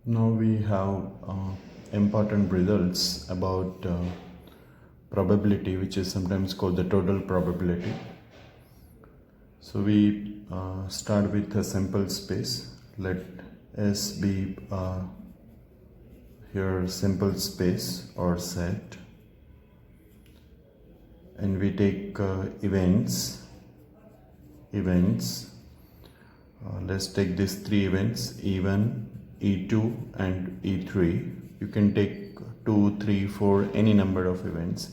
Now we have important results about probability, which is sometimes called the total probability. So we start with a sample space. Let S be here simple space or set, and we take events. Let's take these three events: E1, E2 and E3. You can take 2, 3, 4, any number of events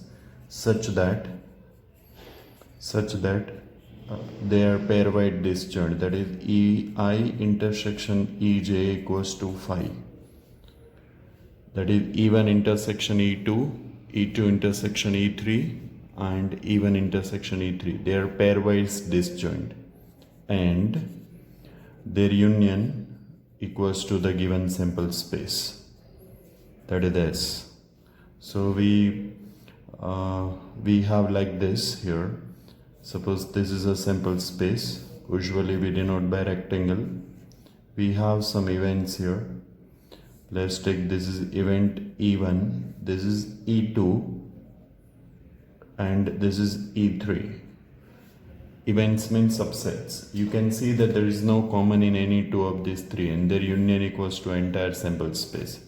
such that they are pairwise disjoint, that is EI intersection EJ equals to phi, that is E1 intersection E2, E2 intersection E3 and E1 intersection E3. They are pairwise disjoint and their union equals to the given sample space, that is S. So we have like this here. Suppose this is a sample space. Usually we denote by rectangle. We have some events here. Let's take this is event E1, this is E2 and this is E3. Events mean subsets. You can see that there is no common in any two of these three and their union equals to entire sample space.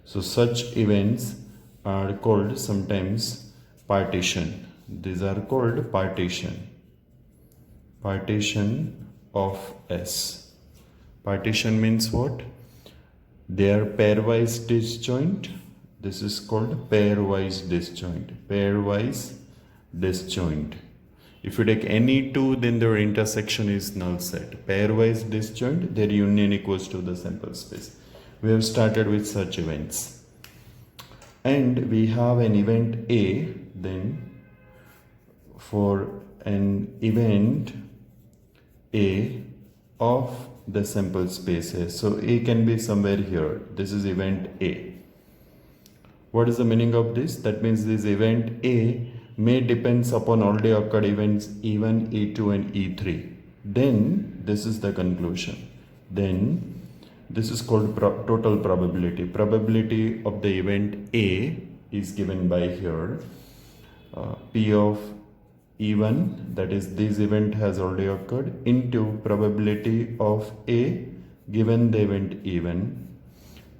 So such events are called sometimes partition. These are called partition of S. Partition means what? They are pairwise disjoint. This is called pairwise disjoint. If you take any two, then their intersection is null set. Pairwise disjoint, their union equals to the sample space. We have started with such events. And we have an event A, then for an event A of the sample space A. So A can be somewhere here. This is event A. What is the meaning of this? That means this event A may depends upon already occurred events E1, E2 and E3. Then this is the conclusion. Then this is called total probability. Probability of the event A is given by here P of E1, that is this event has already occurred, into probability of A given the event E1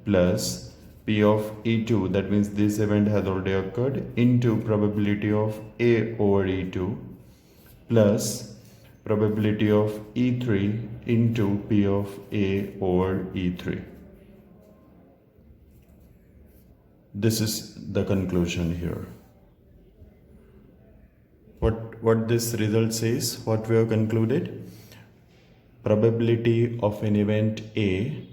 plus P of E2, that means this event has already occurred, into probability of A over E2 plus probability of E3 into P of A over E3. This is the conclusion here. What this result says, what we have concluded: probability of an event A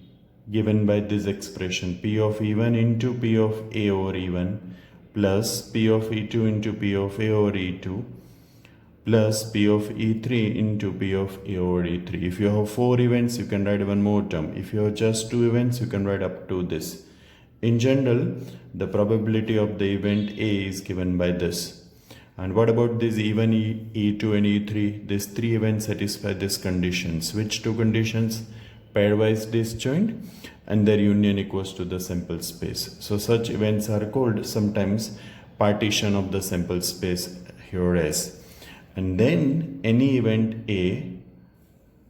given by this expression P of E1 into P of A over E1 plus P of E2 into P of A over E2 plus P of E3 into P of A over E3. If you have 4 events, you can write one more term. If you have just 2 events, you can write up to this. In general, the probability of the event A is given by this. And what about this E1, E2 and E3? These 3 events satisfy these conditions. Which 2 conditions? Pairwise disjoint and their union equals to the sample space. So such events are called sometimes partition of the sample space here as. And then any event A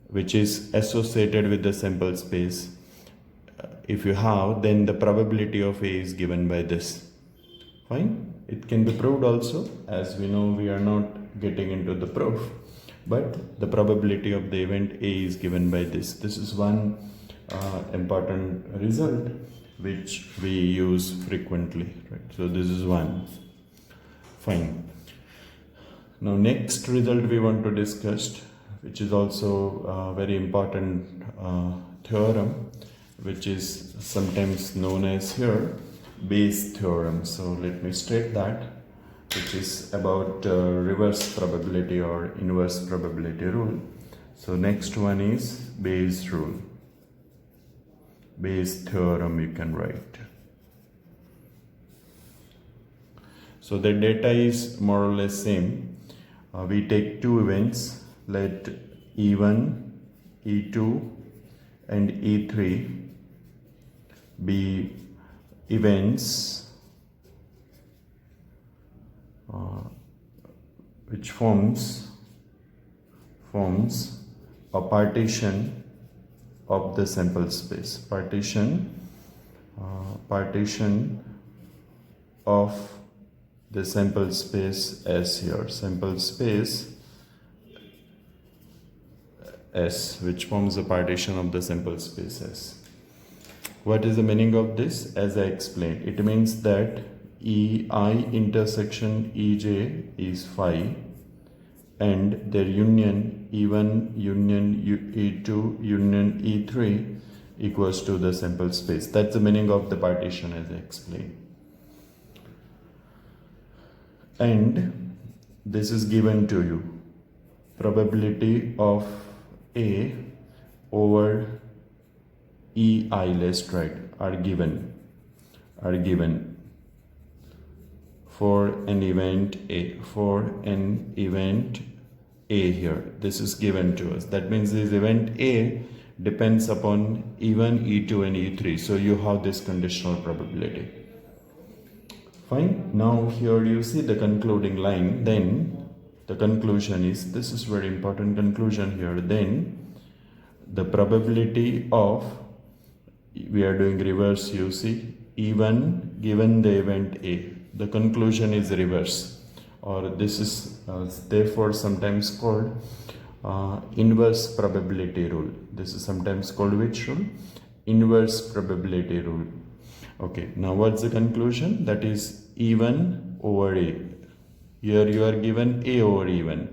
which is associated with the sample space, if you have, then the probability of A is given by this. Fine. It can be proved also. As we know, we are not getting into the proof, but the probability of the event A is given by this. This is one important result which we use frequently, right? So this is one. Fine. Now next result we want to discuss, which is also a very important theorem, which is sometimes known as here Bayes theorem. So let me state that, which is about reverse probability or inverse probability rule. So next one is Bayes rule. Bayes theorem you can write. So the data is more or less same. We take 2 events, let E1, E2 and E3 be events which forms a partition of the sample space, partition of the sample space S here, sample space S, which forms a partition of the sample space S. What is the meaning of this? As I explained, it means that EI intersection EJ is phi, and their union E1 union E2 union E3 equals to the sample space. That's the meaning of the partition as I explained. And this is given to you. Probability of A over EI, let's write, are given for an event A here. This is given to us. That means this event A depends upon E1, E2 and E3. So you have this conditional probability. Fine. Now here you see the concluding line. Then the conclusion is, this is very important conclusion here. Then the probability of, we are doing reverse, you see, E1 given the event A. The conclusion is reverse, or this is therefore sometimes called inverse probability rule. This is sometimes called which rule? Inverse probability rule. Okay, now what's the conclusion? That is E1 over A. Here you are given A over E1.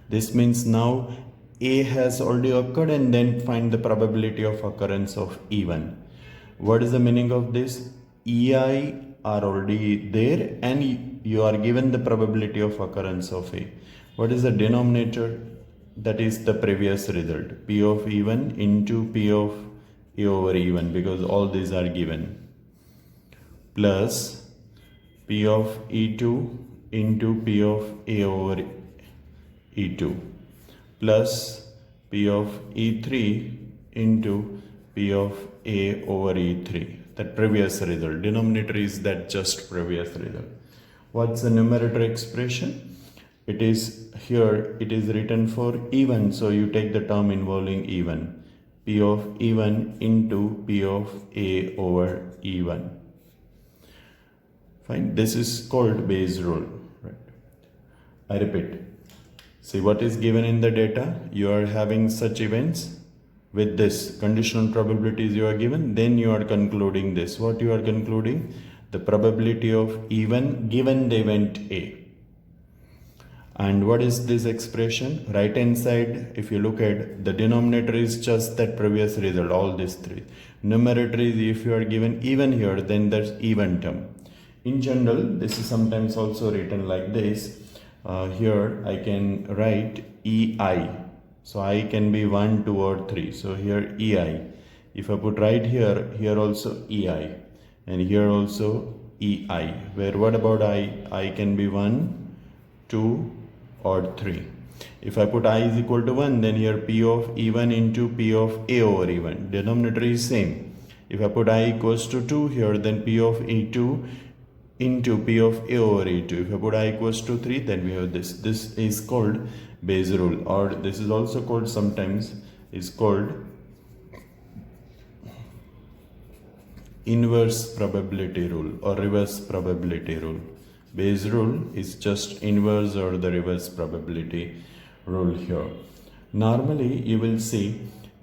This means now A has already occurred, and then find the probability of occurrence of E1. What is the meaning of this? EI are already there, and you are given the probability of occurrence of A. What is the denominator? That is the previous result, P of E1 into P of A over E1, because all these are given, plus P of E2 into P of A over E2, plus P of E3 into P of A over E3. That previous result. Denominator is that just previous result. What's the numerator expression? It is here, it is written for E1. So you take the term involving E1. P of E1 into P of A over E1. Fine. This is called Bayes rule. Right. I repeat. See what is given in the data. You are having such events. With this conditional probabilities you are given, then you are concluding this. What you are concluding? The probability of E1 given the event A. And what is this expression? Right hand side, if you look at, the denominator is just that previous result, all these three. Numerator is, if you are given even here, then that's even term. In general, this is sometimes also written like this. Here I can write EI. So I can be 1, 2 or 3. So here EI. If I put right here, here also EI. And here also EI. Where what about I? I can be 1, 2 or 3. If I put I is equal to 1, then here P of E1 into P of A over E1. Denominator is same. If I put I equals to 2 here, then P of E2 into P of A over E2. If I put I equals to 3, then we have this. This is called Bayes rule, or this is also called sometimes is called inverse probability rule or reverse probability rule. Bayes rule is just inverse or the reverse probability rule here. Normally you will see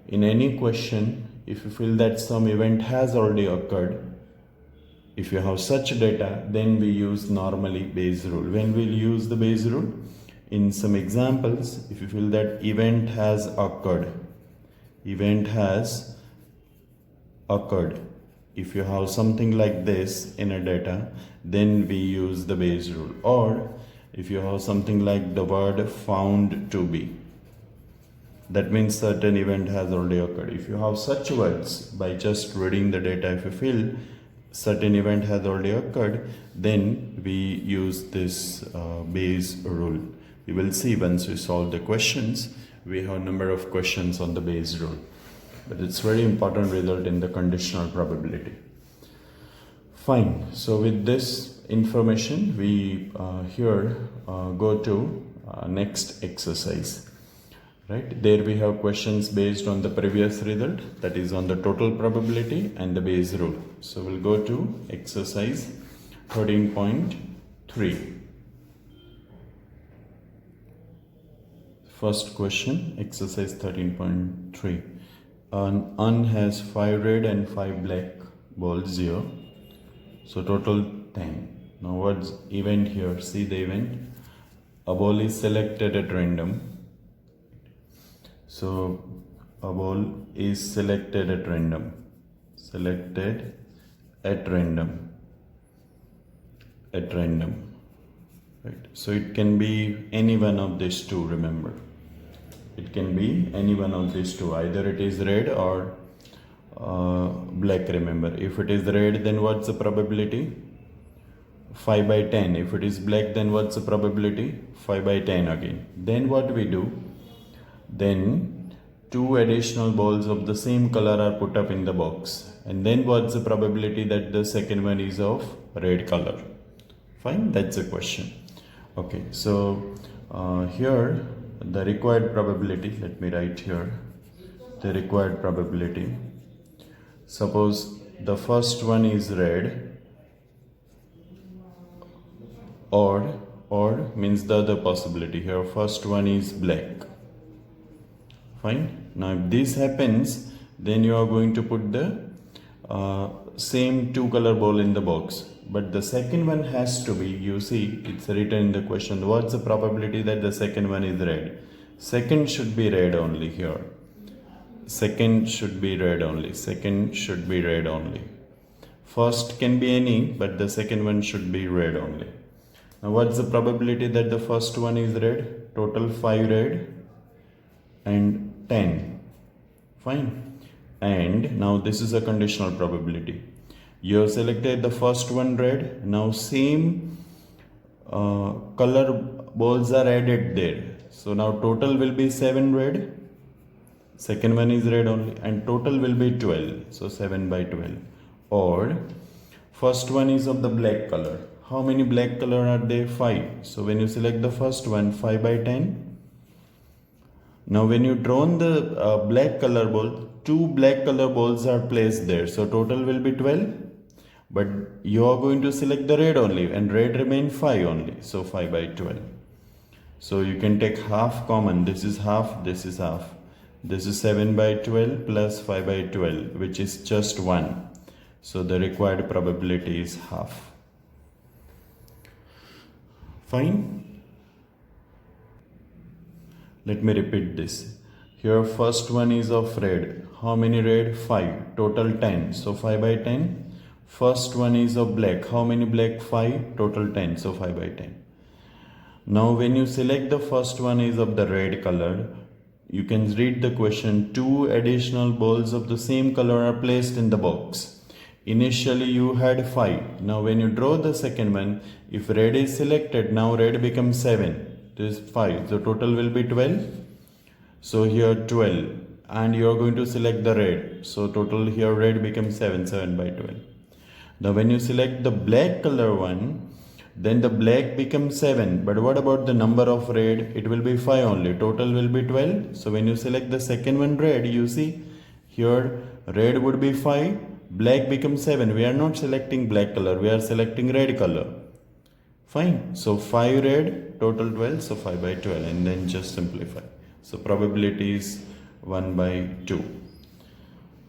in any question, if you feel that some event has already occurred, if you have such data, then we use normally Bayes rule. When we'll use the Bayes rule? In some examples, if you feel that event has occurred, if you have something like this in a data, then we use the Bayes rule. Or if you have something like the word found to be, that means certain event has already occurred. If you have such words, by just reading the data, if you feel certain event has already occurred, then we use this Bayes rule. We will see once we solve the questions. We have a number of questions on the Bayes rule. but it's very important result in the conditional probability. Fine. So with this information, we here go to next exercise. Right, there we have questions based on the previous result, that is on the total probability and the Bayes rule. So we'll go to exercise 13.3. First question, exercise 13.3. An Un has 5 red and 5 black balls here. So total 10. Now what's event here? See the event. A ball is selected at random. So a ball is selected at random. Selected at random. At random. Right. So it can be any one of these two, remember. It can be any one of these two. Either it is red or black, remember. If it is red, then what's the probability? 5 by 10. If it is black, then what's the probability? 5 by 10 again. Then what we do? Then 2 additional balls of the same color are put up in the box. And then what's the probability that the second one is of red color? Fine, that's the question. Okay, so here the required probability, let me write here the required probability. Suppose the first one is red, odd means the other possibility. Here first one is black. Fine. Now if this happens, then you are going to put the same 2 color ball in the box. But the second one has to be, you see, it's written in the question, what's the probability that the second one is red? Second should be red only here. Second should be red only. Second should be red only. First can be any, but the second one should be red only. Now what's the probability that the first one is red? Total 5 red and 10. Fine. And now this is a conditional probability. You have selected the first one red. Now same color balls are added there. So now total will be 7 red. Second one is red only, and total will be 12. So 7 by 12. Or first one is of the black color. How many black color are there? 5. So when you select the first one, 5 by 10. Now when you drawn the black color ball, 2 black color balls are placed there. So total will be 12. But you are going to select the red only, and red remain 5 only. So 5 by 12. So you can take half common. This is half, this is half. This is 7 by 12 plus 5 by 12, which is just 1. So the required probability is half. Fine. Let me repeat this. Here first one is of red. How many red? 5. Total 10. So 5 by 10. First one is of black. How many black? 5. Total 10. So 5 by 10. Now when you select the first one is of the red color, you can read the question. 2 additional balls of the same color are placed in the box. Initially you had 5. Now when you draw the second one, if red is selected, now red becomes 7. This is 5. So total will be 12. So here 12. And you are going to select the red. So total here red becomes 7. 7 by 12. Now when you select the black color one, then the black becomes 7. But what about the number of red? It will be 5 only. Total will be 12. So when you select the second one red, you see here red would be 5. Black becomes 7. We are not selecting black color. We are selecting red color. Fine. So 5 red, total 12. So 5 by 12. And then just simplify. So probability is 1 by 2.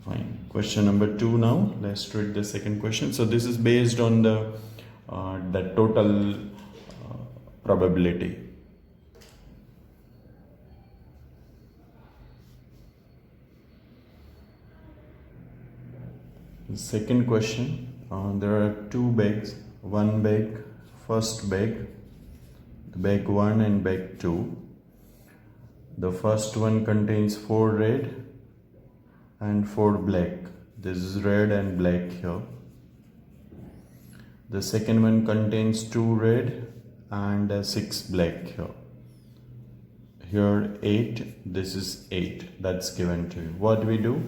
Fine. Question number 2 now. Let's read the second question. So this is based on the total probability. The second question, there are 2 bags, 1 bag, first bag, bag 1 and bag 2. The first one contains 4 red and 4 black. This is red and black here. The second one contains 2 red and 6 black here. Here 8, this is 8. That's given to you. What we do?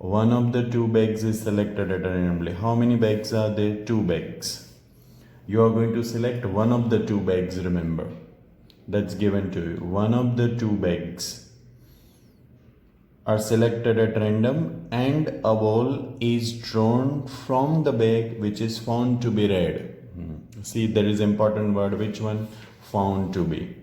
one of the two bags is selected at randomly. How many bags are there? Two bags. You are going to select one of the two bags, remember. That's given to you. One of the two bags are selected at random and a ball is drawn from the bag which is found to be red. See, there is important word. Which one? Found to be.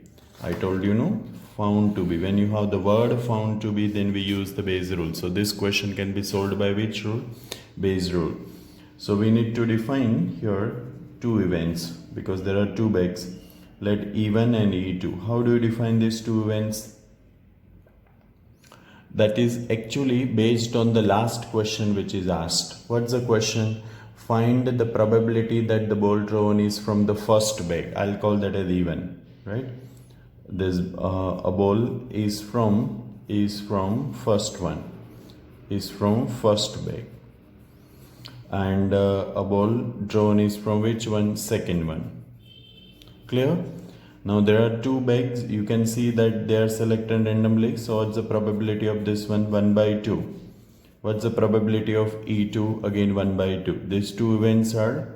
I told you, no? Found to be. When you have the word found to be, then we use the Bayes rule. So this question can be solved by which rule? Bayes rule. So we need to define here two events because there are two bags. Let E1 and E2. How do you define these two events? That is actually based on the last question which is asked. What's the question? Find the probability that the ball drawn is from the first bag. I'll call that as E1, right? This a ball is from first one, is from first bag, and a ball drawn is from which one? Second one. Clear? Now there are two bags. You can see that they are selected randomly. So what's the probability of this one? 1 by 2. What's the probability of E2? Again 1 by 2. These two events are,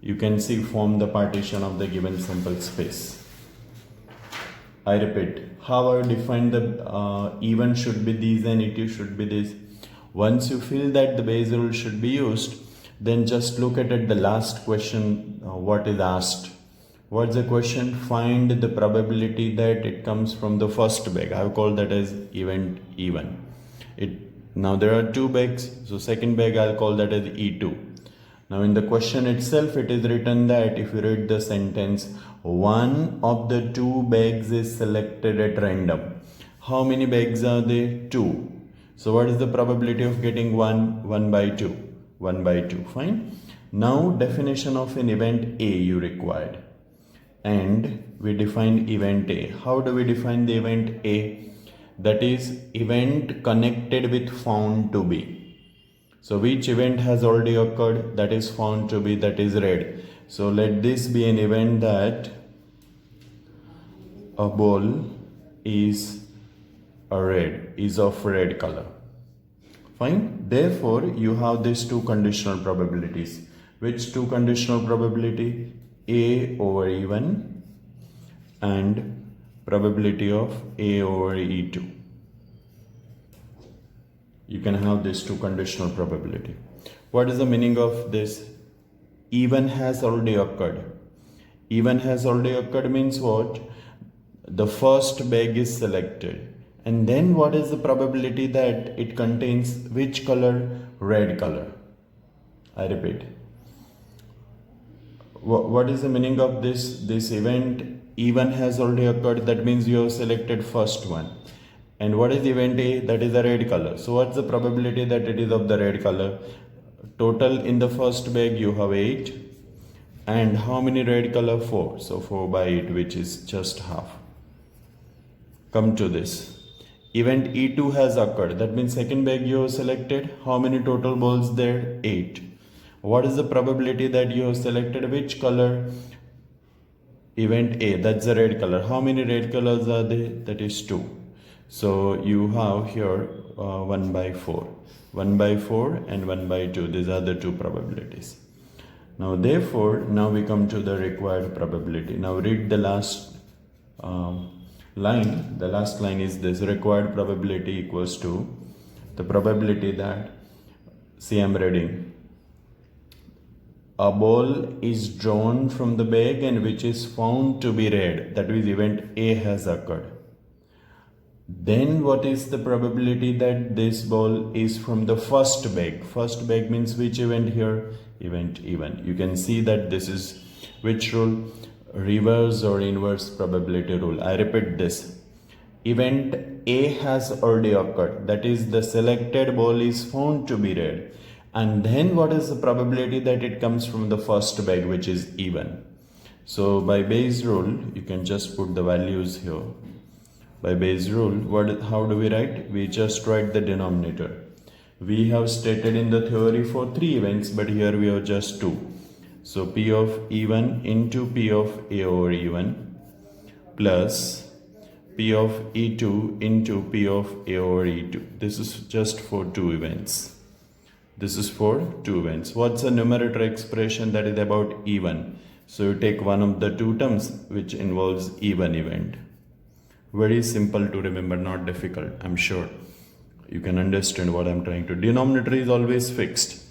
you can see, form the partition of the given sample space. I repeat, how I define the E1 should be these and E2 should be this. Once you feel that the Bayes rule should be used, then just look at the last question, what is asked. What's the question? Find the probability that it comes from the first bag. I have called that as event E1. Now there are two bags, so second bag I'll call that as E2. Now in the question itself it is written that, if you read the sentence, one of the two bags is selected at random. How many bags are there? Two. So what is the probability of getting 1? 1 by 2. 1 by 2. Fine. Now definition of an event A you required. And we define event A. How do we define the event A? That is event connected with found to be. So which event has already occurred? That is found to be, that is red. So let this be an event that a ball is of red color. Fine. Therefore you have these two conditional probabilities. Which two conditional probability? A over E1 and probability of A over E2. You can have these two conditional probability. What is the meaning of this? E1 has already occurred. E1 has already occurred means what? The first bag is selected. And then what is the probability that it contains which color? Red color. I repeat. What is the meaning of this event? E1 has already occurred. That means you have selected first one. And what is the event A? That is the red color. So what's the probability that it is of the red color? Total in the first bag you have 8. And how many red color? 4. So 4 by 8, which is just half. Come to this. Event E2 has occurred. That means second bag you have selected. How many total balls there? 8. What is the probability that you have selected which color? Event A, that's the red color. How many red colors are there? That is 2. So you have here 1 by 4. 1 by 4 and 1 by 2. These are the two probabilities. Now therefore, now we come to the required probability. Now read the last line. The last line is this: required probability equals to the probability that, see, I'm reading. A ball is drawn from the bag and which is found to be red. That is, event A has occurred. Then what is the probability that this ball is from the first bag? First bag means which event here? Event E1. You can see that this is which rule? Reverse or inverse probability rule. I repeat this. Event A has already occurred. That is, the selected ball is found to be red. And then what is the probability that it comes from the first bag, which is E1? So by Bayes rule, you can just put the values here. By Bayes rule, how do we write? We just write the denominator. We have stated in the theory for 3 events, but here we have just 2. So P of E1 into P of A over E1 plus P of E2 into P of A over E2. This is just for two events. This is for two events. What's the numerator expression? That is about even. So you take one of the two terms which involves even event. Very simple to remember, not difficult. I'm sure you can understand what I'm trying to. Denominator is always fixed.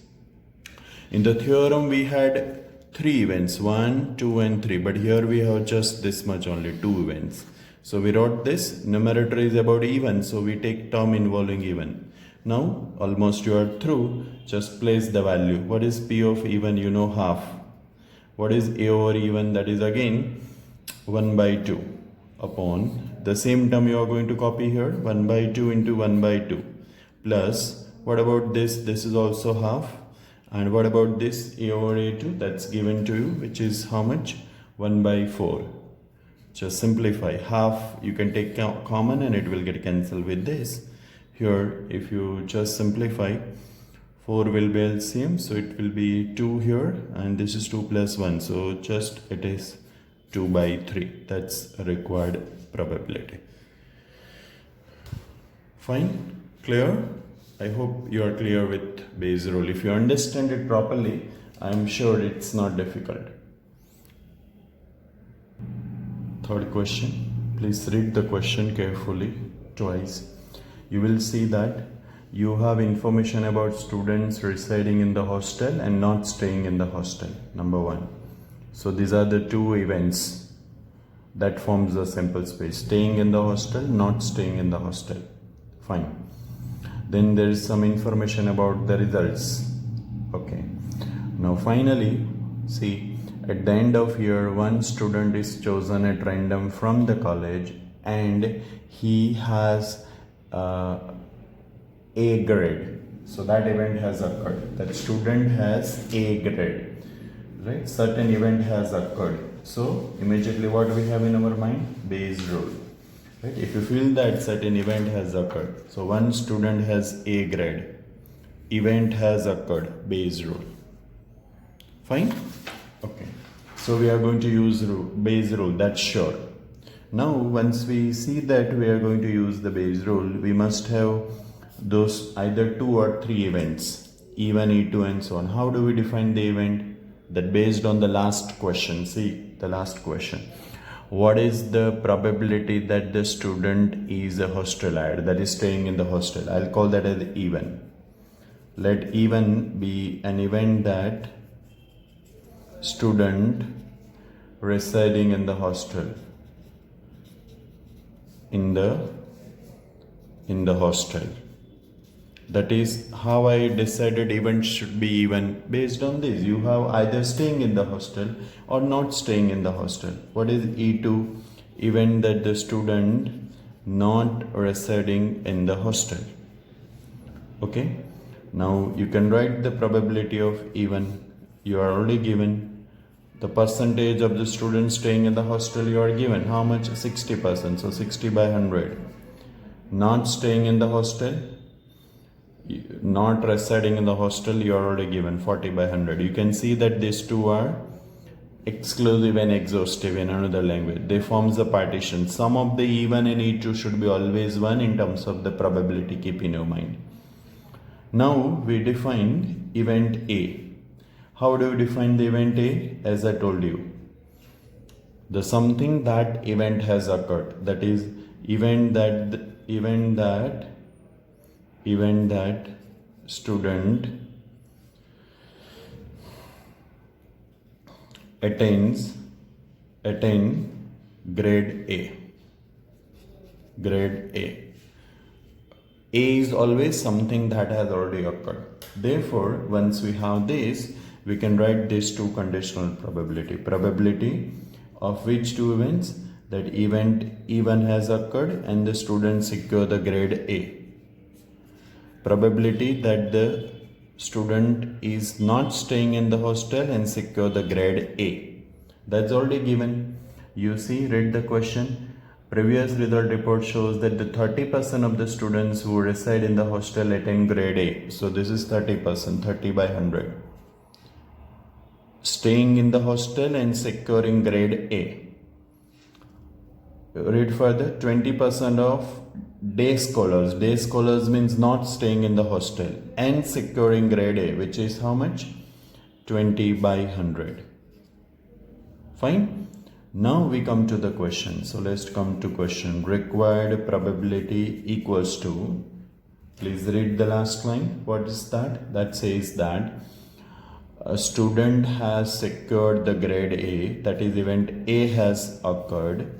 In the theorem we had three events, 1, 2 and 3, but here we have just this much only, two events. So we wrote this, numerator is about even, so we take term involving even. Now almost you are through, just place the value. What is P of even? You know, half. What is A over even? That is again 1 by 2 upon the same term you are going to copy here, 1 by 2 into 1 by 2 plus, what about this? This is also half. And what about this A over A2? That's given to you, which is how much? 1 by 4. Just simplify. Half you can take common and it will get cancelled with this. Here if you just simplify, 4 will be LCM, so it will be 2 here, and this is 2 plus 1, so just it is 2 by 3. That's a required probability. Fine? Clear? I hope you are clear with Bayes rule. If you understand it properly, I am sure it's not difficult. Third question. Please read the question carefully twice. You will see that you have information about students residing in the hostel and not staying in the hostel. Number 1. So these are the two events that forms the sample space. Staying in the hostel, not staying in the hostel. Fine. Then there is some information about the results. Okay. Now finally, see, at the end of year, one student is chosen at random from the college and he has A grade. So that event has occurred. That student has A grade. Right? Certain event has occurred. So immediately what we have in our mind? Bayes rule. Right? If you feel that certain event has occurred, so one student has A grade, event has occurred, Bayes rule. Fine? Okay. So we are going to use Bayes rule, that's sure. Now once we see that we are going to use the Bayes rule, we must have those either 2 or 3 events, E1, E2 and so on. How do we define the event? That based on the last question. See the last question. What is the probability that the student is a hostelite, that is staying in the hostel? I'll call that as even. Let even be an event that student residing in the hostel, in the hostel. That is how I decided event should be even based on this. You have either staying in the hostel or not staying in the hostel. What is E2? Event that the student not residing in the hostel. Okay. Now you can write the probability of even. You are already given the percentage of the students staying in the hostel. You are given how much? 60%. So 60 by 100. Not staying in the hostel, not residing in the hostel, you are already given 40 by 100. You can see that these two are exclusive and exhaustive in another language. They forms the partition. Sum of the even and E2 should be always 1 in terms of the probability. Keep in your mind. Now we define event A. How do we define the event A? As I told you, the something that event has occurred, that is event that student attain grade A. Grade A. A is always something that has already occurred. Therefore, once we have this, we can write these two conditional probability. Probability of which two events? That event even has occurred and the student secure the grade A. Probability that the student is not staying in the hostel and secure the grade A. That's already given. You see, read the question. Previous result report shows that the 30% of the students who reside in the hostel attain grade A. So this is 30%, 30 by 100. Staying in the hostel and securing grade A. read further. 20% of day scholars. Day scholars means not staying in the hostel and securing grade A, which is how much? 20 by 100. Fine. Now we come to the question. So let's come to question. Required probability equals to, please read the last line. What is that? That says that a student has secured the grade A, that is event A has occurred,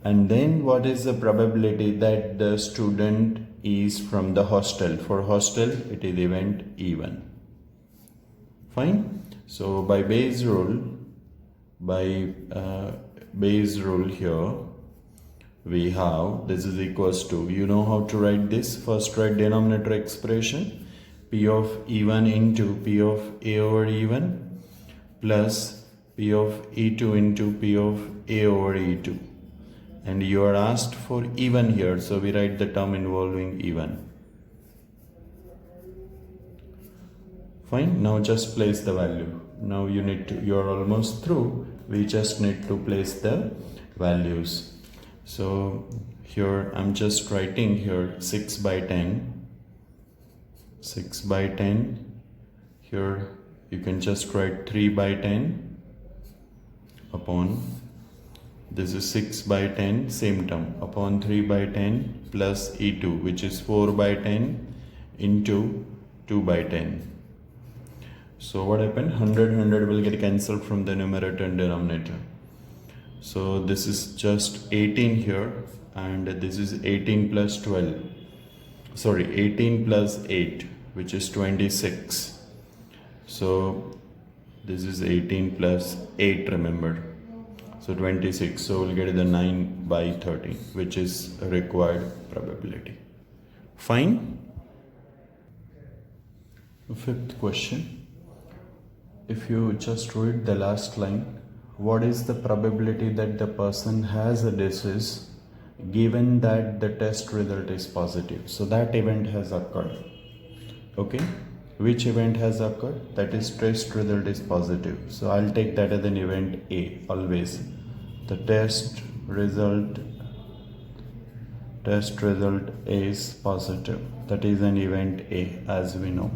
and then what is the probability that the student is from the hostel? For hostel it is event E1. Fine. So by Bayes rule here we have this is equals to, you know how to write this. First write denominator expression, P of E1 into P of A over E1 plus P of E2 into P of A over E2, and you are asked for E1 here, so we write the term involving E1. Fine. Now just place the value. Now you are almost through. We just need to place the values. So here I'm just writing here 6 by 10. 6 by 10. Here you can just write 3 by 10 upon, this is 6 by 10, same term, upon 3 by 10 plus E2, which is 4 by 10 into 2 by 10. So what happened? 100 will get cancelled from the numerator and denominator. So this is just 18 here, and this is 18 plus 12. Sorry, 18 plus 8, which is 26. So this is 18 plus 8, remember. So 26. So we'll get the 9 by 13, which is a required probability. Fine. Fifth question. If you just read the last line, what is the probability that the person has a disease given that the test result is positive? So that event has occurred. Okay. Which event has occurred? That is test result is positive. So I'll take that as an event A always. The test result is positive. That is an event A, as we know.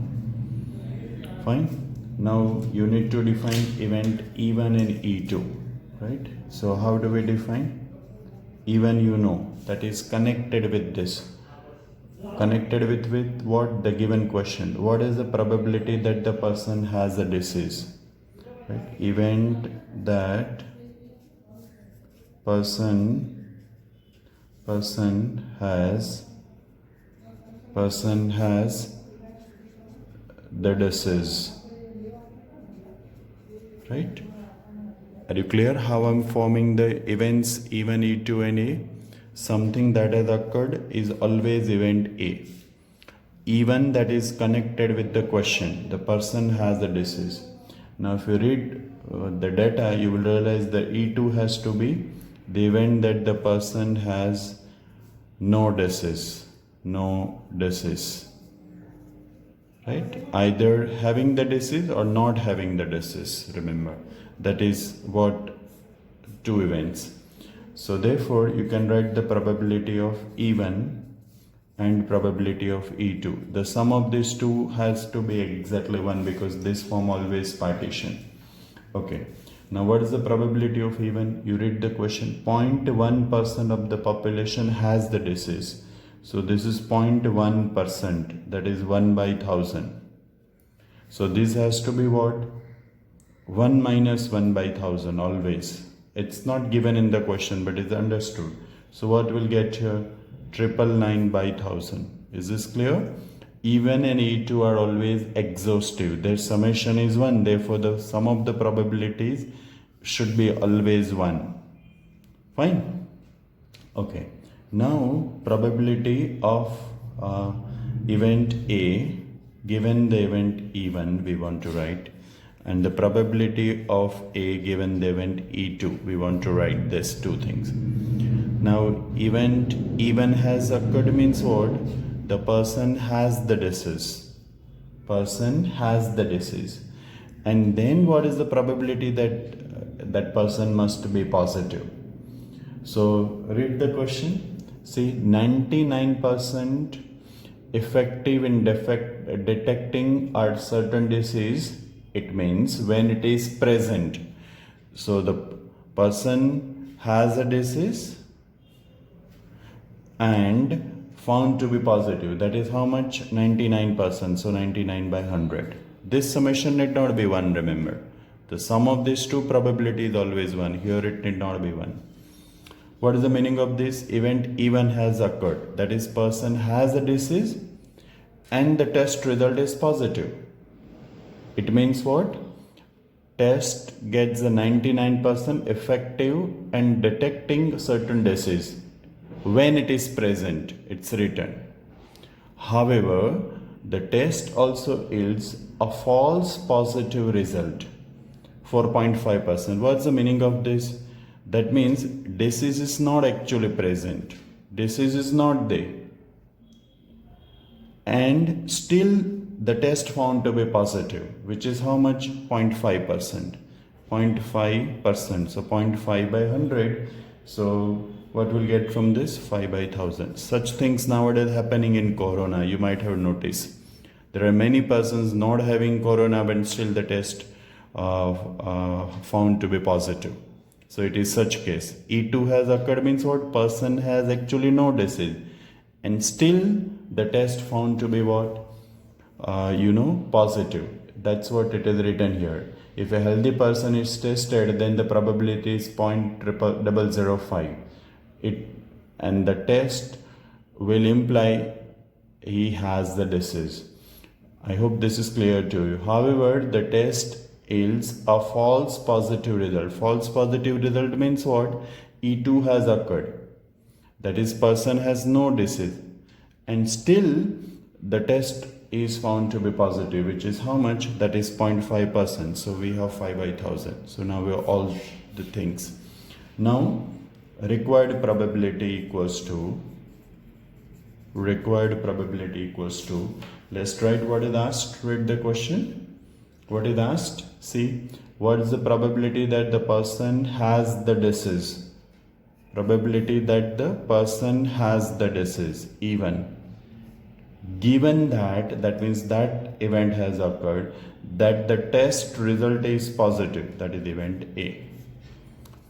Fine. Now you need to define event E1 and E2, right? So how do we define? E1, you know, that is connected with this. Connected with what? The given question. What is the probability that the person has a disease? Right? Event that person has the disease. Right? Are you clear how I'm forming the events E1, E2 and A? Something that has occurred is always event A. E1 that is connected with the question. The person has a disease. Now if you read the data, you will realize that E2 has to be the event that the person has no disease. No disease. Right? Either having the disease or not having the disease, remember. That is what two events. So therefore you can write the probability of E1 and probability of E2. The sum of these two has to be exactly 1 because this form always partition. Okay. Now what is the probability of E1? You read the question. 0.1% of the population has the disease. So this is 0.1%, that is 1 by 1000. So this has to be what? 1 minus 1 by 1000 always. It's not given in the question but it's understood. So what will get here? 999 by 1000. Is this clear? E1 and E2 are always exhaustive. Their summation is 1. Therefore the sum of the probabilities should be always 1. Fine? Okay. Now probability of event A given the event E1 we want to write, and the probability of A given the event E2 we want to write these two things. Now event E1 has occurred means what? The person has the disease. Person has the disease. And then what is the probability that that person must be positive? So read the question. See, 99% effective in detecting a certain disease. It means when it is present. So the person has a disease and found to be positive. That is how much? 99%. So 99 by 100. This summation need not be 1, remember. The sum of these two probability is always 1. Here it need not be 1. What is the meaning of this? Event even has occurred. That is, person has a disease and the test result is positive. It means what? Test gets the 99% effective and detecting certain disease. When it is present, it's written. However, the test also yields a false positive result, 4.5%. What's the meaning of this? That means disease is not actually present. Disease is not there. And still the test found to be positive, which is how much? 0.5%. 0.5%. So 0.5 by 100. So what we'll get from this? 5 by 1000. Such things nowadays happening in corona. You might have noticed. There are many persons not having corona but still the test found to be positive. So it is such case. E2 has occurred means what? Person has actually no disease. And still the test found to be what? Positive. That's what it is written here. If a healthy person is tested, then the probability is 0.0005. And the test will imply he has the disease. I hope this is clear to you. However, the test yields a false positive result. False positive result means what? E2 has occurred. That is, person has no disease. And still the test is found to be positive, which is how much? That is 0.5%. So we have 5 by 1000. So now we have all the things. Now required probability equals to, let's write what is asked. Read the question. What is asked? See, what is the probability that the person has the disease? Probability that the person has the disease, even. Given that means that event has occurred, that the test result is positive, that is event A.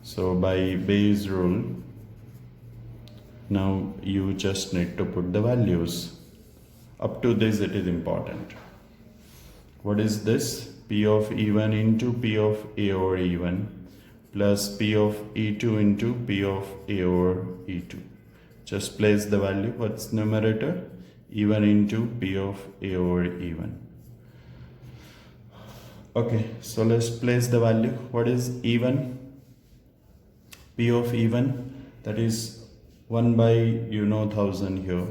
So by Bayes' rule, now you just need to put the values. Up to this it is important. What is this? P of E1 into P of A over E1 plus P of E2 into P of A over E2. Just place the value. What's numerator? E1 into P of A over E1. Okay, so let's place the value. What is E1? P of E1, that is 1 by 1000 here,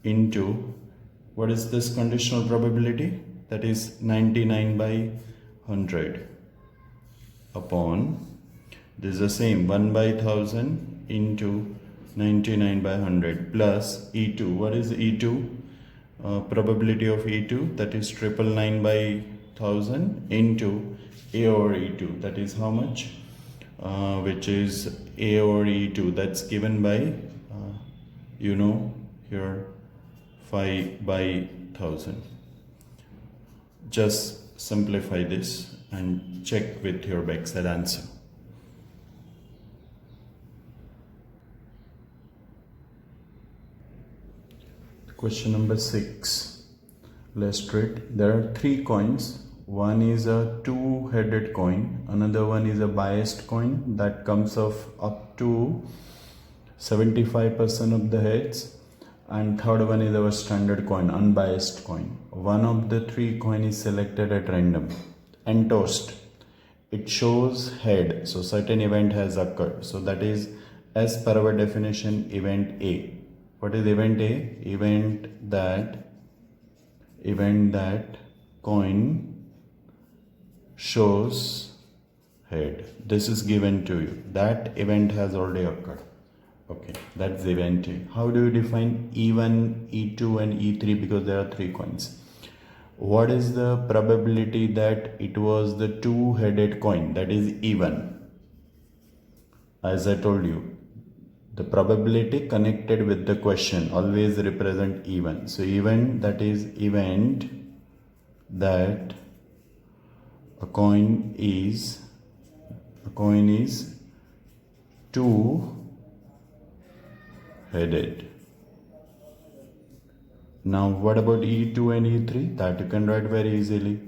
into what is this conditional probability? That is 99 by 100 upon, this is the same, 1 by 1000 into 99 by 100 plus E2. What is E2? Probability of E2, that is 999 by 1000 into A over E2. That is how much? Which is A over E2. That's given by, here 5 by 1000. Just simplify this and check with your backside answer. Question number 6. Let's read. There are 3 coins. One is a 2-headed coin. Another one is a biased coin that comes off up to 75% of the heads. And third one is our standard coin, unbiased coin. One of the 3 coin is selected at random and tossed. It shows head. So certain event has occurred. So that is, as per our definition, event A. What is event A? Event that coin shows head. This is given to you. That event has already occurred. Okay, that's event A. How do you define E1, E2 and E3? Because there are 3 coins. What is the probability that it was the 2-headed coin? That is E1. as I told you, the probability connected with the question always represent even. So event that a coin is two-headed. Now what about E2 and E3? That you can write very easily.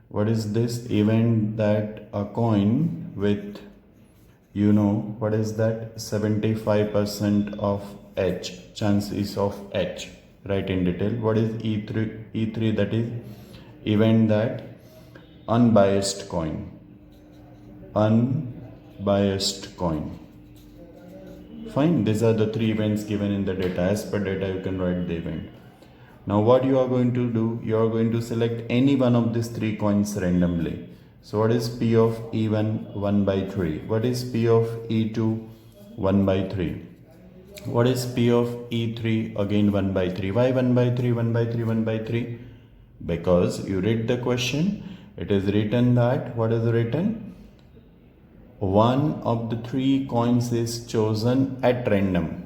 What is this? Event that a coin with, what is that? 75% of H, chances of H. Write in detail. What is E3? E3, that is event that unbiased coin. Fine, these are the three events given in the data. As per data, you can write the event. Now what you are going to do, you are going to select any one of these three coins randomly. So what is P of E1? 1 by 3. What is P of E2? 1 by 3. What is P of E3? Again 1 by 3. Why 1 by 3, 1 by 3, 1 by 3? Because you read the question, it is written that, what is written? One of the three coins is chosen at random.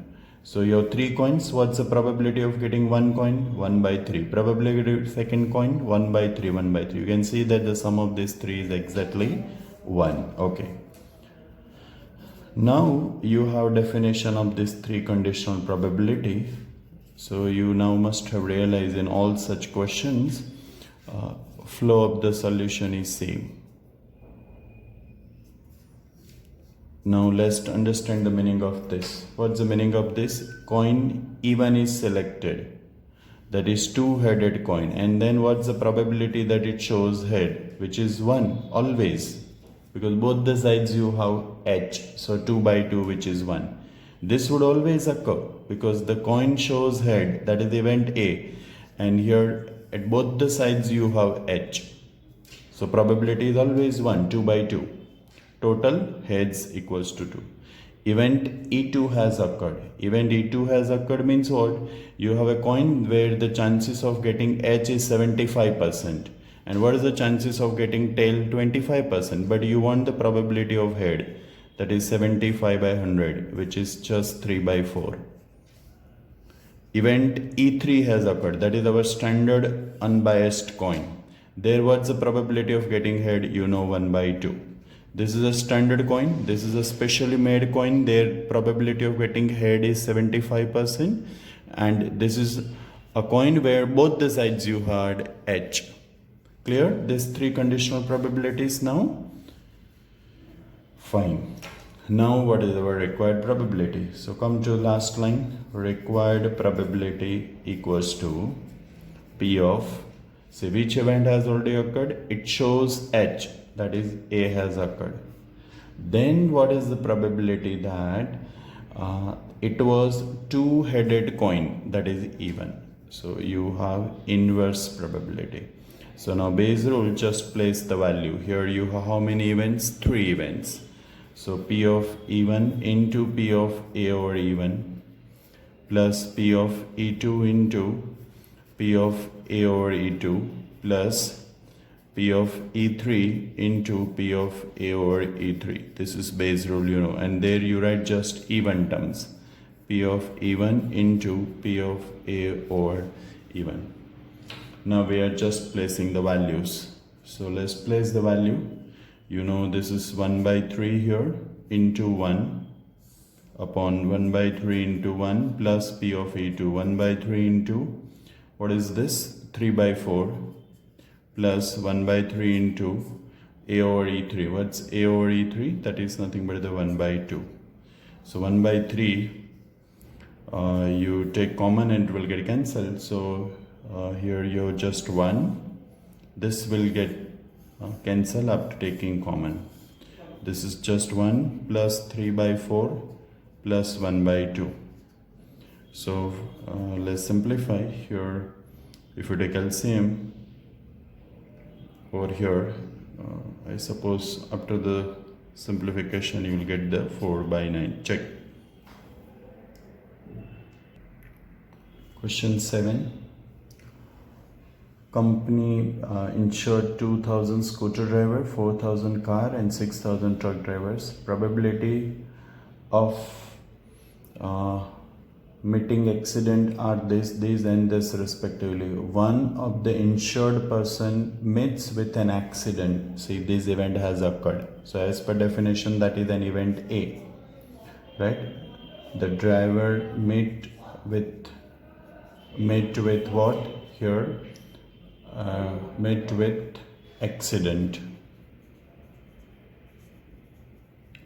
So your three coins, what's the probability of getting one coin? 1 by 3. Probability of second coin? 1 by 3, 1 by 3. You can see that the sum of these three is exactly 1. Okay. Now you have definition of this three conditional probability. So you now must have realized in all such questions, flow of the solution is same. Now let's understand the meaning of this. What's the meaning of this? Coin E1 is selected. That is two-headed coin. And then what's the probability that it shows head? Which is 1 always. Because both the sides you have H. So 2 by 2, which is 1. This would always occur because the coin shows head. That is event A. And here at both the sides you have H. So probability is always 1, 2 by 2. Total heads equals to 2. Event E2 has occurred. Event E2 has occurred means what? You have a coin where the chances of getting H is 75%. And what is the chances of getting tail? 25%. But you want the probability of head. That is 75 by 100, which is just 3 by 4. Event E3 has occurred. That is our standard unbiased coin. There what's the probability of getting head? 1 by 2. This is a standard coin. This is a specially made coin. Their probability of getting head is 75%. And this is a coin where both the sides you had H. Clear? These three conditional probabilities now? Fine. Now what is our required probability? So come to last line. Required probability equals to P of, see which event has already occurred? It shows H. That is A has occurred. Then what is the probability that it was two-headed coin, that is even. So you have inverse probability. So now Bayes rule, just place the value. Here you have how many events? 3 events. So P of E1 into P of A over E1 plus P of E2 into P of A over E2 plus P of E3 into P of A over E3. This is Bayes rule, and there you write just even terms. P of E1 into P of A over E1. Now we are just placing the values. So let's place the value. This is 1 by 3 here into 1 upon 1 by 3 into 1 plus P of E2. 1 by 3 into, what is this? 3 by 4. Plus 1 by 3 into A over E3. What's A over E3? That is nothing but the 1 by 2. So 1 by 3, you take common and it will get cancelled. So here you have just 1. This will get cancelled after taking common. This is just 1 plus 3 by 4 plus 1 by 2. So let's simplify here. If you take LCM, over here, I suppose after the simplification you will get the 4 by 9. Check. Question 7. Company insured 2,000 scooter driver, 4,000 car and 6,000 truck drivers. Probability of meeting accident are this, and this respectively. One of the insured person meets with an accident. See, this event has occurred. So as per definition, that is an event A, right? The driver met with what here? Met with accident.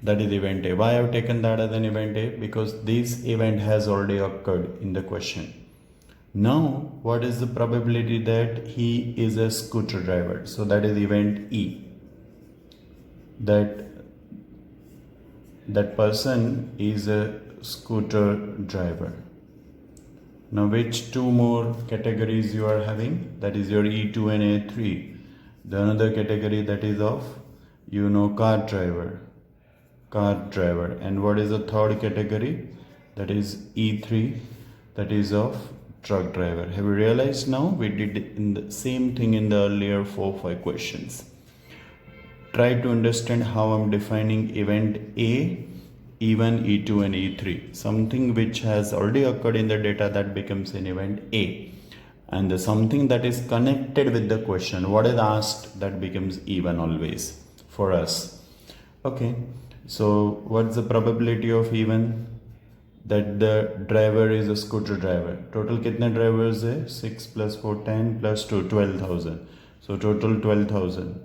That is event A. Why I have taken that as an event A? Because this event has already occurred in the question. Now, what is the probability that he is a scooter driver? So that is event E. That person is a scooter driver. Now, which two more categories you are having? That is your E2 and A3. The another category that is of, car driver. And what is the third category? That is E3, that is of truck driver. Have you realized now? We did in the same thing in the earlier 4-5 questions. Try to understand how I'm defining event A, E1, E2 and E3. Something which has already occurred in the data, that becomes an event A. And the something that is connected with the question, what is asked, that becomes E1 always for us. Okay. So what's the probability of E1? That the driver is a scooter driver. Total kitne drivers hai? 6 plus 4, 10 plus 2, 12,000. So total 12,000.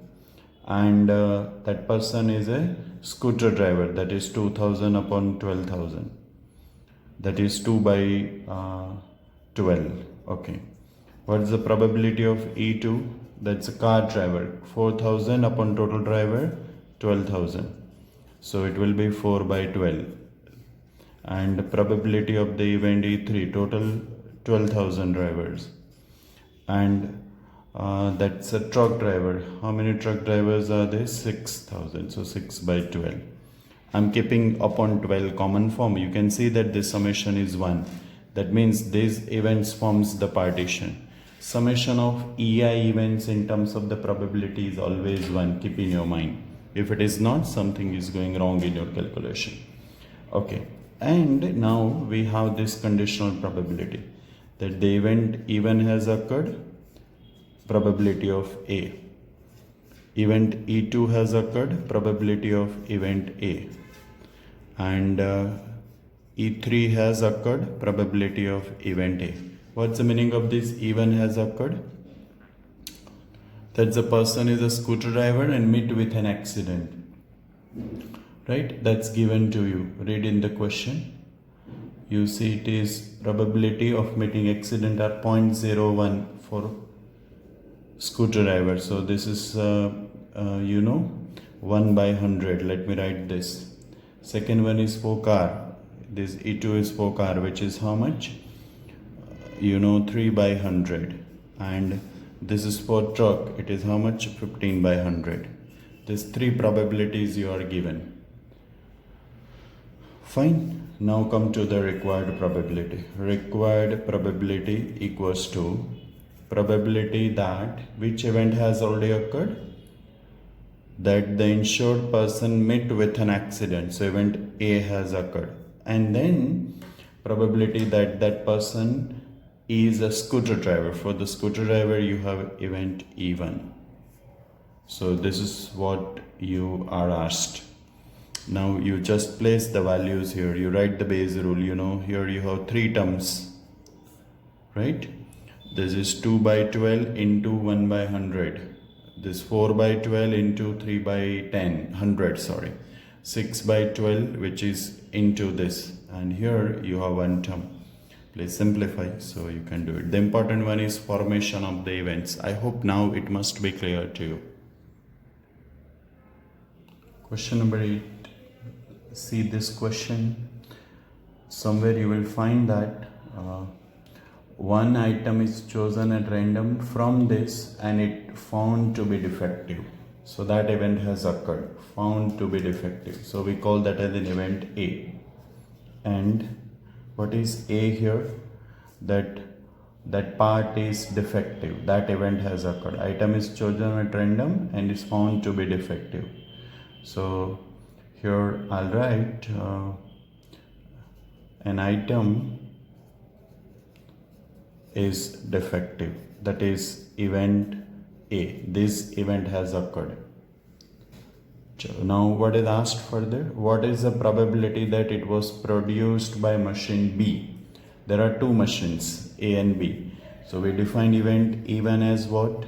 And that person is a scooter driver. That is 2,000 upon 12,000. That is 2 by 12. Okay. What is the probability of E2? That's a car driver. 4,000 upon total driver, 12,000. So it will be 4 by 12. And probability of the event E3, total 12,000 drivers. And that's a truck driver. How many truck drivers are there? 6,000. So 6 by 12. I'm keeping upon 12 common form. You can see that this summation is 1. That means these events forms the partition. Summation of EI events in terms of the probability is always 1. Keep in your mind. If it is not, something is going wrong in your calculation. Okay. And now we have this conditional probability. That the event E1 has occurred, probability of A. Event E2 has occurred, probability of event A. And E3 has occurred, probability of event A. What's the meaning of this E1 has occurred? That the person is a scooter driver and meet with an accident. Right? That's given to you. Read in the question. You see it is probability of meeting accident are 0.01 for scooter driver. So this is 1 by 100. Let me write this. Second one is for car. This E2 is for car, which is how much? 3 by 100. And this is for truck. It is how much? 15 by 100. These 3 probabilities you are given. Fine. Now come to the required probability. Required probability equals to probability that which event has already occurred? That the insured person met with an accident. So event A has occurred. And then probability that that person is a scooter driver. For the scooter driver, you have event E1. So this is what you are asked. Now you just place the values here. You write the base rule. Here you have 3 terms, right? This is 2 by 12 into 1 by 100. This 4 by 12 into 3 by 10, 100, sorry. 6 by 12, which is into this. And here you have 1 term. Please simplify so you can do it. The important one is formation of the events. I hope now it must be clear to you. Question number 8. See this question. Somewhere you will find that one item is chosen at random from this and it found to be defective. So that event has occurred. Found to be defective. So we call that as an event A. And what is A here? That part is defective. That event has occurred. Item is chosen at random and is found to be defective. So here I'll write an item is defective, that is event A. This event has occurred. Now what is asked further? What is the probability that it was produced by machine B? There are two machines, A and B. So we define event E1 as what?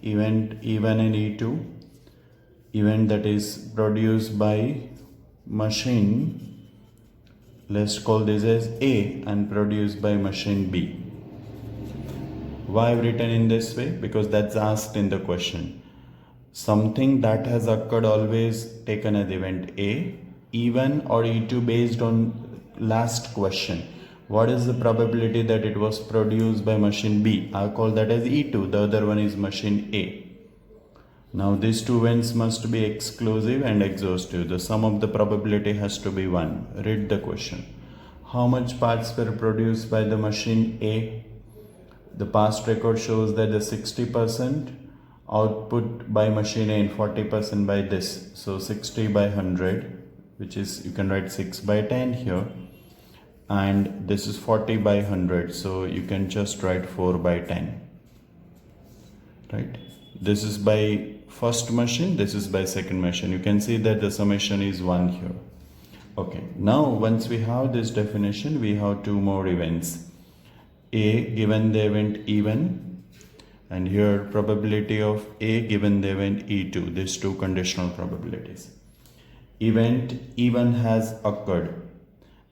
Event E1 and E2. Event that is produced by machine, let's call this as A, and produced by machine B. Why I've written in this way? Because that's asked in the question. Something that has occurred always taken as event A, E1 or E2 based on last question. What is the probability that it was produced by machine B? I call that as E2. The other one is machine A. Now these two events must be exclusive and exhaustive. The sum of the probability has to be 1. Read the question. How much parts were produced by the machine A? The past record shows that the 60% output by machine A and 40% by this. So 60 by 100, which is, you can write 6 by 10 here. And this is 40 by 100. So you can just write 4 by 10. Right? This is by first machine, this is by second machine. You can see that the summation is 1 here. Okay, now once we have this definition, we have two more events. A given the event E1, and here probability of A given the event E2, these two conditional probabilities. Event E1 has occurred.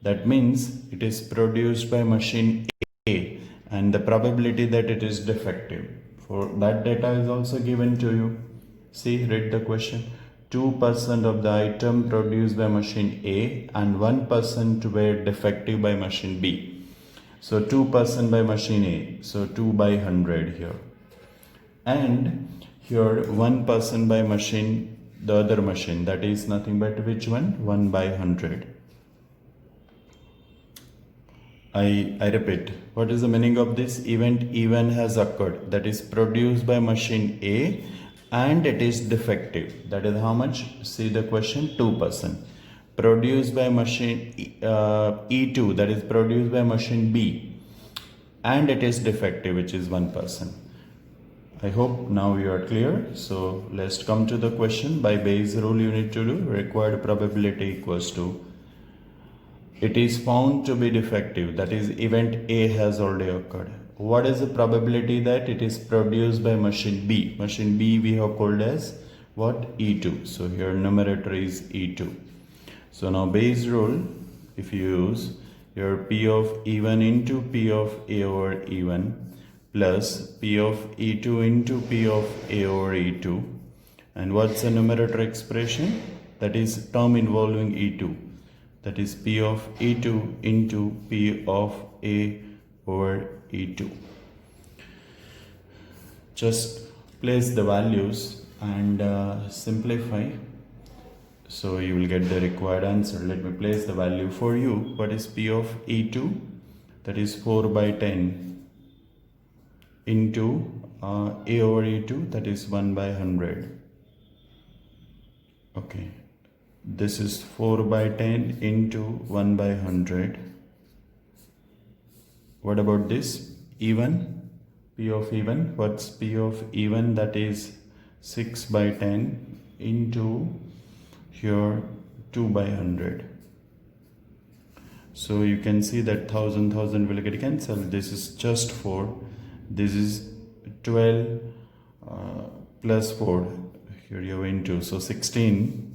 That means it is produced by machine A, and the probability that it is defective. For that data is also given to you. See, read the question. 2% of the item produced by machine A and 1% were defective by machine B. So 2% by machine A, so 2 by 100 here. And here 1% by machine, the other machine, that is nothing but which one? 1 by 100. I repeat, what is the meaning of this? Event E1 has occurred, that is produced by machine A and it is defective. That is how much? See the question, 2%. Produced by machine E2, that is produced by machine B, and it is defective, which is 1%. I hope now you are clear. So let's come to the question. By Bayes rule you need to do required probability equals to, it is found to be defective, that is event A has already occurred. What is the probability that it is produced by machine B? Machine B we have called as what? E2. So here numerator is E2. So now Bayes rule, if you use your P of E1 into P of A over E1 plus P of E2 into P of A over E2, and what's the numerator expression? That is term involving E2. That is P of E2 into P of A over E2. Just place the values and simplify. So you will get the required answer. Let me place the value for you. What is P of E2? That is 4 by 10 into A over E2, that is 1 by 100. Okay. This is 4 by 10 into 1 by 100. What about this? E1, P of E1. What's P of E1? That is 6 by 10 into here 2 by 100. So you can see that 1000 will get cancelled. This is just 4. This is 12 plus 4. Here you have into, so 16.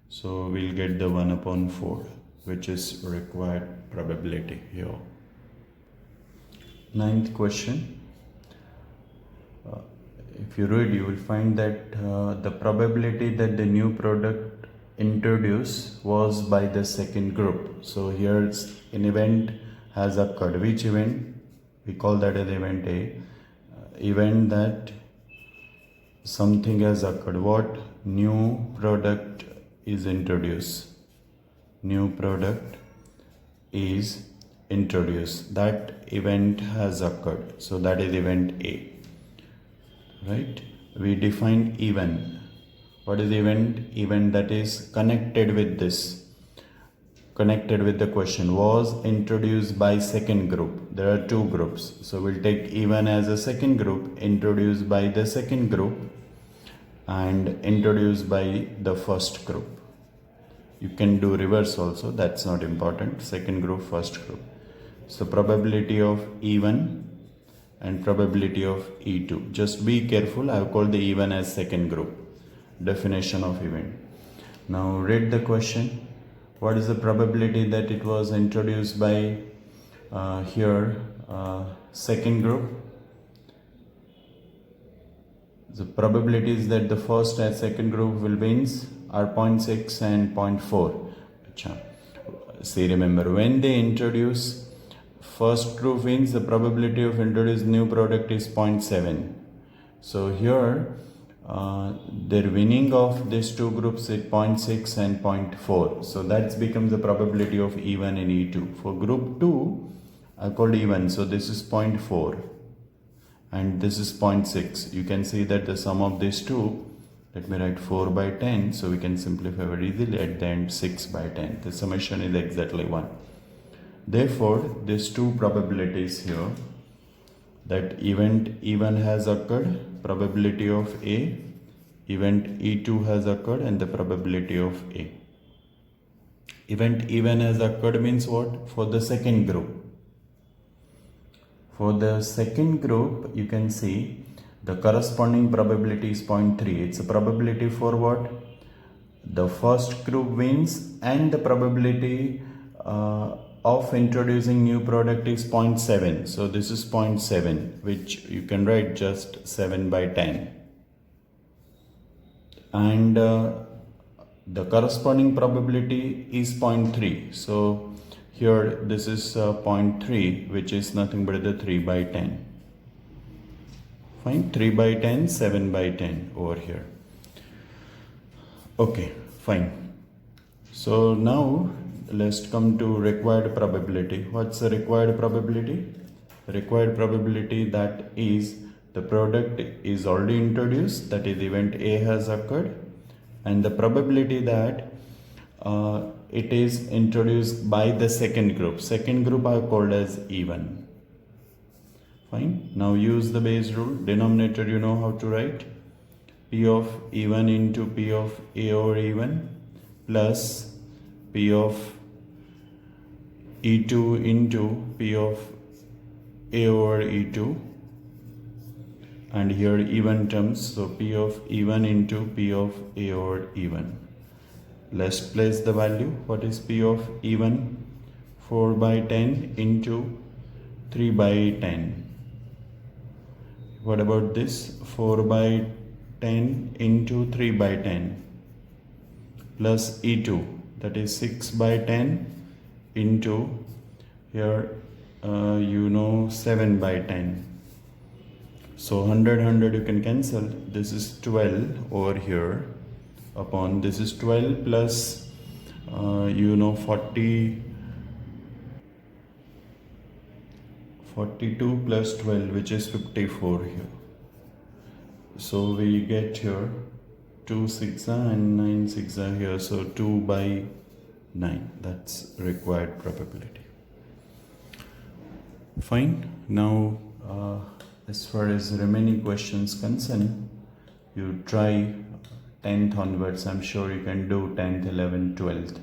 So we'll get the 1 upon 4, which is required probability here. Ninth question. If you read, you will find that the probability that the new product introduced was by the second group. So here an event has occurred. Which event? We call that as event A. Event that something has occurred. What? New product is introduced. New product is introduced. That event has occurred. So that is event A. Right? We define event. What is event? Event that is connected with this. connected with the question was introduced by second group. There are two groups, so we'll take E1 as a second group introduced by the second group and introduced by the first group. You can do reverse also, that's not important. Second group, first group. So probability of E1 and probability of E2. Just be careful, I have called the E1 as second group. Definition of event. Now read the question. What is the probability that it was introduced by second group? The probabilities that the first and second group will wins are 0.6 and 0.4. See, remember, when they introduce first group wins, the probability of introduce new product is 0.7. So here their winning of these two groups is 0.6 and 0.4. So that becomes the probability of E1 and E2. For group 2, I called E1, so this is 0.4 and this is 0.6. You can see that the sum of these two, let me write 4 by 10, so we can simplify very easily. At the end 6 by 10. The summation is exactly 1. Therefore, these two probabilities here, that event E1 has occurred, probability of A, event E2 has occurred, and the probability of A. Event E1 has occurred means what? For the second group. For the second group, you can see the corresponding probability is 0.3. It's a probability for what? The first group wins, and the probability of introducing new product is 0.7. So this is 0.7, which you can write just 7 by 10. And the corresponding probability is 0.3. So here this is 0.3, which is nothing but the 3 by 10. Fine, 3 by 10, 7 by 10 over here. Okay, fine. So now let's come to required probability. What's the required probability? The required probability, that is the product is already introduced, that is event A has occurred, and the probability that it is introduced by the second group. Second group I have called as E1. Fine. Now use the base rule. Denominator you know how to write. P of E1 into P of A over E1 plus P of E2 into P of A over E2, and here even terms, so P of E1 into P of A over E1. Let's place the value. What is P of E1? 4 by 10 into 3 by 10. What about this? 4 by 10 into 3 by 10 plus E2, that is 6 by 10 into here 7 by 10. So 100 you can cancel. This is 12 over here upon this is 12 plus 42 plus 12, which is 54 here. So we get here 2 6 and 9 6 here, so 2 by 9. That's required probability. Fine. Now as far as remaining questions concerned, you try 10th onwards. I'm sure you can do 10th, 11th, 12th.